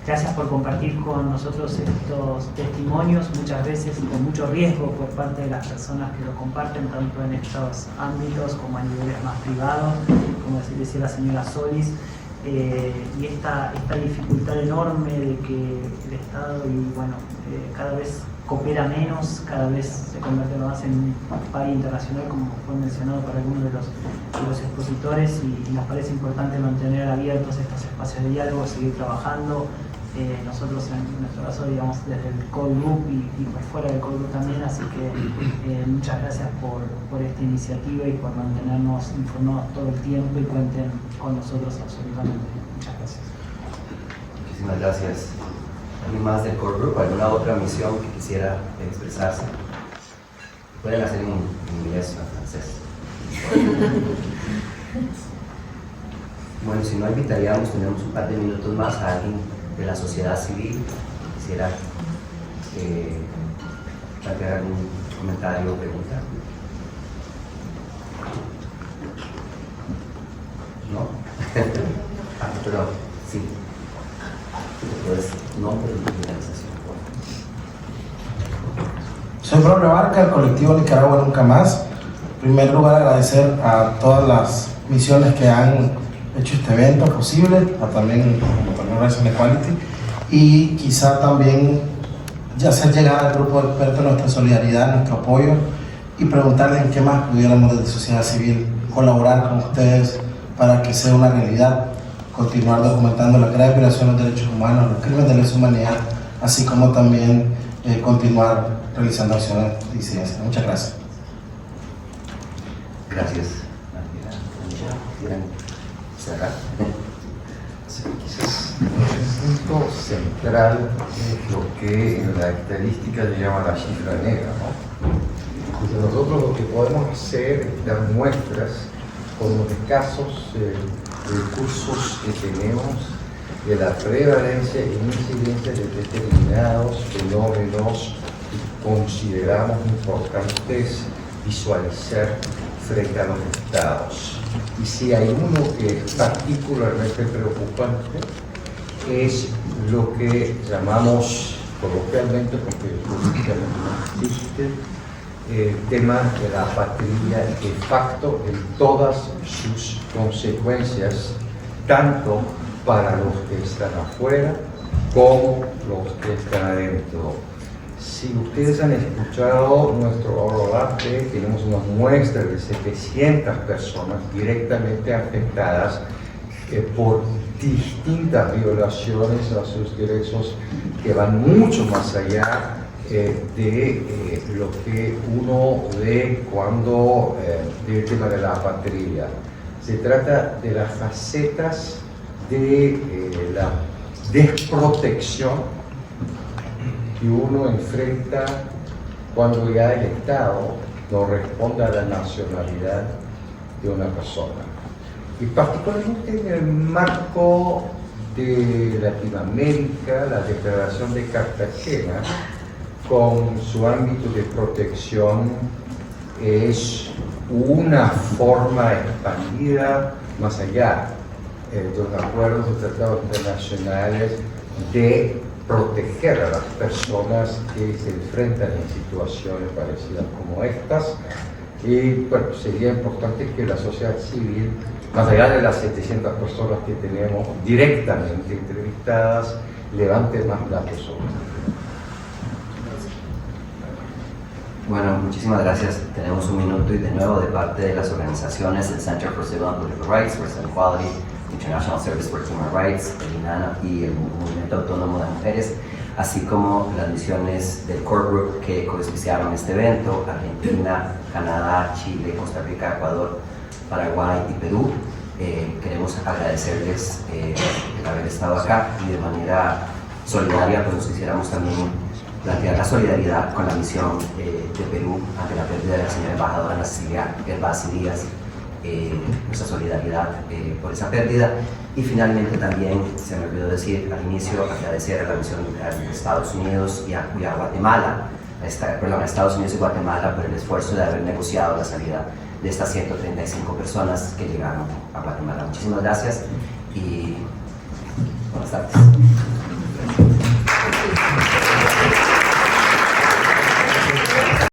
Gracias por compartir con nosotros estos testimonios, muchas veces con mucho riesgo por parte de las personas que lo comparten, tanto en estos ámbitos como a niveles más privados, como decía la señora Solis, y esta dificultad enorme de que el Estado cada vez coopera menos, cada vez se convierte más en un par internacional, como fue mencionado por algunos de los expositores, y nos parece importante mantener abiertos estos espacios de diálogo, seguir trabajando. Nosotros en nuestro caso, digamos, desde el Core Group y por fuera del Core Group también, así que muchas gracias por esta iniciativa y por mantenernos informados todo el tiempo, y cuenten con nosotros absolutamente. Muchas gracias. Muchísimas gracias. ¿Alguien más del Core Group? ¿Alguna otra misión que quisiera expresarse? Pueden hacer en inglés o en francés. Bueno, si no, invitaríamos, tenemos un par de minutos más a alguien de la sociedad civil que quisiera plantear algún comentario o pregunta. ¿No? Perdón, sí. Entonces, nombre de organización. nombre Barca, el colectivo Nicaragua Nunca Más. En primer lugar, agradecer a todas las misiones que han hecho este evento posible, también Race Equality, y quizá también ya hacer llegar al grupo de expertos nuestra solidaridad, nuestro apoyo, y preguntarles en qué más pudiéramos desde sociedad civil colaborar con ustedes para que sea una realidad, continuar documentando la grave violación de los derechos humanos, los crímenes de lesa humanidad, así como también continuar realizando acciones de disidencia. Muchas gracias. Gracias. Quizás el punto central es lo que en la estadística se llama la cifra negra, ¿no? Entonces nosotros lo que podemos hacer es dar muestras con los escasos recursos que tenemos de la prevalencia e incidencia de determinados fenómenos que consideramos importantes visualizar frente a los estados. Y si hay uno que es particularmente preocupante, es lo que llamamos coloquialmente, porque políticamente no existe, el tema de la apatría de facto en todas sus consecuencias, tanto para los que están afuera como los que están adentro. Si ustedes han escuchado nuestro Orolate, tenemos una muestra de 700 personas directamente afectadas por distintas violaciones a sus derechos que van mucho más allá de lo que uno ve cuando del tema de la apatría. Se trata de las facetas de la desprotección que uno enfrenta cuando ya el Estado no responde a la nacionalidad de una persona. Y particularmente en el marco de Latinoamérica, la Declaración de Cartagena, con su ámbito de protección, es una forma expandida más allá de los acuerdos de tratados internacionales de proteger a las personas que se enfrentan en situaciones parecidas como estas. Y bueno, sería importante que la sociedad civil, más allá de las 700 personas que tenemos directamente entrevistadas, levante más datos sobre esto. Bueno, muchísimas gracias. Tenemos un minuto y de nuevo de parte de las organizaciones, el Center for Civil and Political Rights, Race and Equality, International Service for Human Rights, el INANA y el Movimiento Autónomo de Mujeres, así como las misiones del Core Group que coauspiciaron este evento, Argentina, Canadá, Chile, Costa Rica, Ecuador, Paraguay y Perú. Queremos agradecerles el haber estado acá y de manera solidaria pues quisiéramos también plantear la solidaridad con la misión de Perú ante la pérdida de la señora embajadora Nacilla Gervasi Díaz, nuestra solidaridad por esa pérdida. Y finalmente también, se me olvidó decir al inicio, agradecer a la misión de Estados Unidos y a Guatemala, a Estados Unidos y Guatemala por el esfuerzo de haber negociado la salida de estas 135 personas que llegaron a Guatemala. Muchísimas gracias y buenas tardes.